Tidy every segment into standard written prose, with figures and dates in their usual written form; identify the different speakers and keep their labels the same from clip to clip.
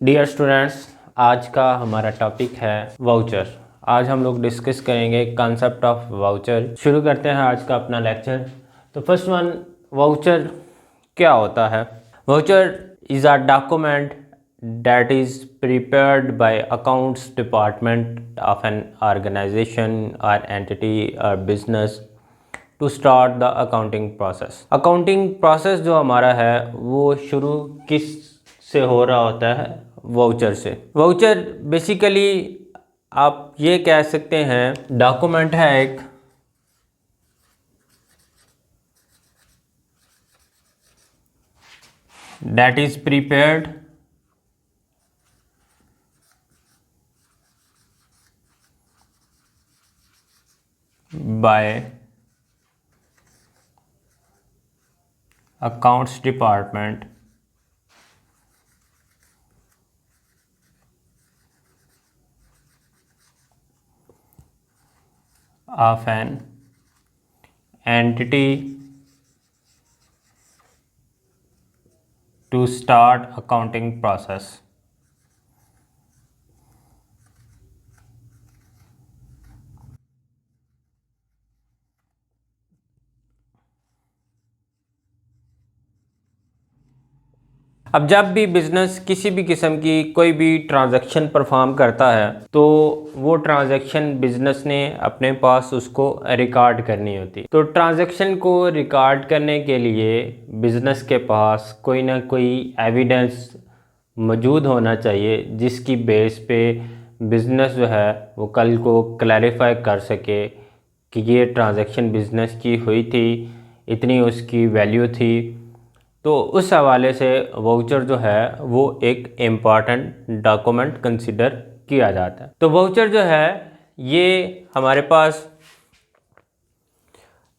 Speaker 1: Dear students, आज का हमारा टॉपिक है वाउचर। आज हम लोग डिस्कस करेंगे कॉन्सेप्ट ऑफ वाउचर। शुरू करते हैं आज का अपना लेक्चर। तो फर्स्ट वन, वाउचर क्या होता है? Voucher is a document that is prepared by accounts department of an organization or entity or business to start the accounting process। accounting process जो हमारा है वो शुरू किस से हो रहा होता है? वाउचर से। वाउचर बेसिकली आप ये कह सकते हैं डॉक्यूमेंट है एक that is prepared by accounts department of an entity to start accounting process। अब जब भी बिज़नेस किसी भी किस्म की कोई भी ट्रांजैक्शन परफॉर्म करता है तो वो ट्रांजैक्शन बिज़नेस ने अपने पास उसको रिकॉर्ड करनी होती है। तो ट्रांजैक्शन को रिकॉर्ड करने के लिए बिज़नेस के पास कोई ना कोई एविडेंस मौजूद होना चाहिए जिसकी बेस पे बिज़नेस जो है वो कल को क्लैरिफाई कर सके कि ये ट्रांजैक्शन बिज़नेस की हुई थी, इतनी उसकी वैल्यू थी। तो उस हवाले से वाउचर जो है वो एक इम्पॉर्टेंट डॉक्यूमेंट कंसिडर किया जाता है। तो वाउचर जो है ये हमारे पास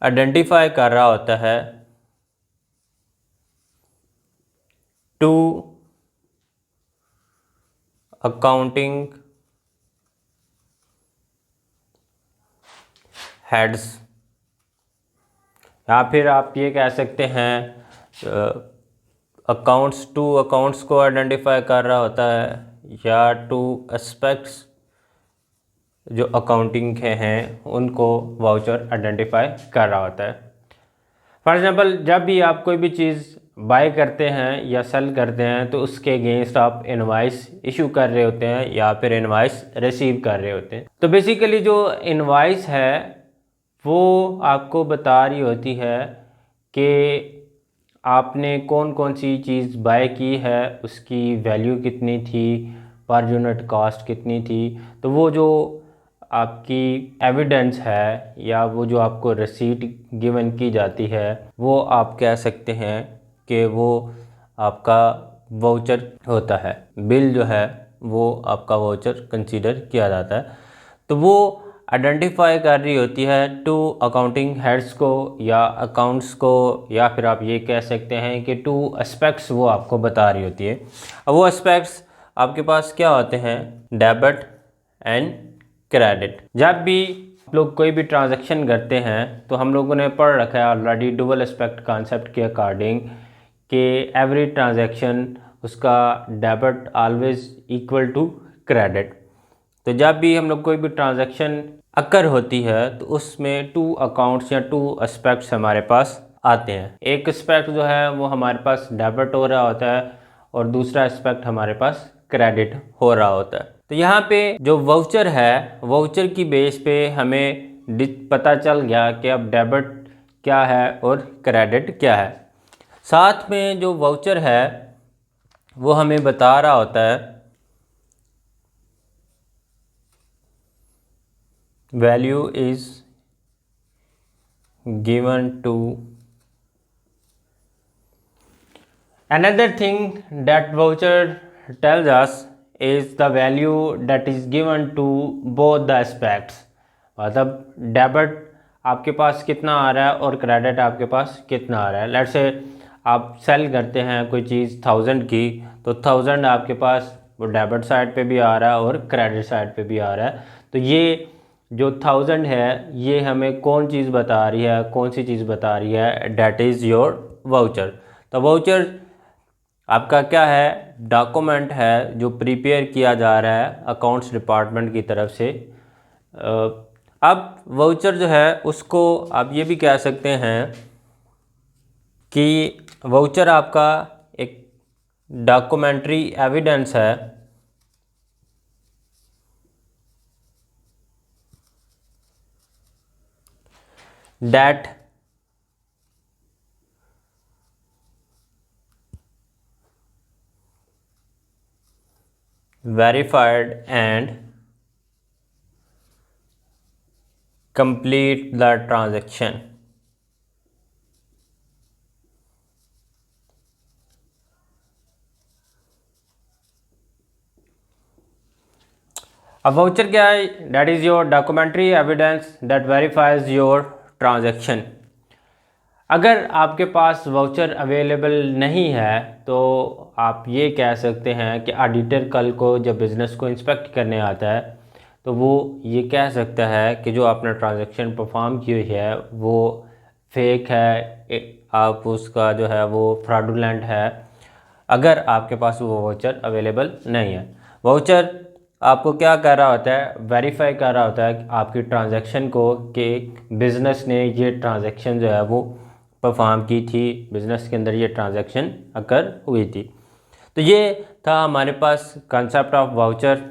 Speaker 1: आइडेंटिफाई कर रहा होता है टू अकाउंटिंग हेड्स, या फिर आप ये कह सकते हैं अकाउंट्स को आइडेंटिफाई कर रहा होता है या टू एस्पेक्ट्स जो अकाउंटिंग के हैं उनको वाउचर आइडेंटिफाई कर रहा होता है। फॉर एग्जांपल, जब भी आप कोई भी चीज़ बाय करते हैं या सेल करते हैं तो उसके अगेंस्ट आप इनवाइस इशू कर रहे होते हैं या फिर इनवाइस रिसीव कर रहे होते हैं। तो बेसिकली जो इनवाइस है वो आपको बता रही होती है कि आपने कौन कौन सी चीज़ बाय की है, उसकी वैल्यू कितनी थी, पर यूनिट कॉस्ट कितनी थी। तो वो जो आपकी एविडेंस है या वो जो आपको रसीट गिवन की जाती है वो आप कह सकते हैं कि वो आपका वाउचर होता है। बिल जो है वो आपका वाउचर कंसीडर किया जाता है। तो वो आइडेंटिफाई कर रही होती है टू अकाउंटिंग हेड्स को या अकाउंट्स को, या फिर आप ये कह सकते हैं कि टू एस्पेक्ट्स वो आपको बता रही होती है। अब वो एस्पेक्ट्स आपके पास क्या होते हैं? Debit and credit. जब भी आप लोग कोई भी ट्रांजैक्शन करते हैं तो हम लोगों ने पढ़ रखा है ऑलरेडी डुअल एस्पेक्ट कॉन्सेप्ट के अकॉर्डिंग कि एवरी ट्रांजैक्शन उसका debit always equal to credit. तो जब भी हम लोग कोई भी ट्रांजैक्शन अकर होती है तो उसमें टू अकाउंट्स या टू एस्पेक्ट्स हमारे पास आते हैं। एक एस्पेक्ट जो है वो हमारे पास डेबिट हो रहा होता है और दूसरा एस्पेक्ट हमारे पास क्रेडिट हो रहा होता है। तो यहाँ पे जो वाउचर है, वाउचर की बेस पे हमें पता चल गया कि अब डेबिट क्या है और क्रेडिट क्या है। साथ में जो वाउचर है वो हमें बता रहा होता है value is given to another thing that voucher tells us is the value that is given to both the aspects। मतलब डेबिट आपके पास कितना आ रहा है और क्रेडिट आपके पास कितना आ रहा है। लेट्स से आप सेल करते हैं कोई चीज़ 1000 की, तो 1000 आपके पास वो डेबिट साइड पे भी आ रहा है और क्रेडिट साइड पे भी आ रहा है। तो ये जो 1000 है ये हमें कौन चीज़ बता रही है, कौन सी चीज़ बता रही है? That is your voucher. तो वाउचर आपका क्या है, डॉक्यूमेंट है जो प्रिपेयर किया जा रहा है अकाउंट्स डिपार्टमेंट की तरफ से। अब वाउचर जो है उसको आप ये भी कह सकते हैं कि वाउचर आपका एक डॉक्यूमेंट्री एविडेंस है that verified and complete the transaction। अब वाउचर क्या है, that is your documentary evidence that verifies your transaction. अगर आपके पास वाउचर अवेलेबल नहीं है तो आप ये कह सकते हैं कि ऑडिटर कल को जब बिज़नेस को इंस्पेक्ट करने आता है तो वो ये कह सकता है कि जो आपने ट्रांजैक्शन परफॉर्म की हुई है वो फेक है, आप उसका जो है वो फ्रॉडुलेंट है, अगर आपके पास वो वाउचर अवेलेबल नहीं है। वाउचर आपको क्या कर रहा होता है, वेरीफाई कर रहा होता है कि आपकी ट्रांजैक्शन को, कि बिज़नेस ने ये ट्रांजैक्शन जो है वो परफॉर्म की थी, बिज़नेस के अंदर ये ट्रांजैक्शन अकर हुई थी। तो ये था हमारे पास कॉन्सेप्ट ऑफ वाउचर।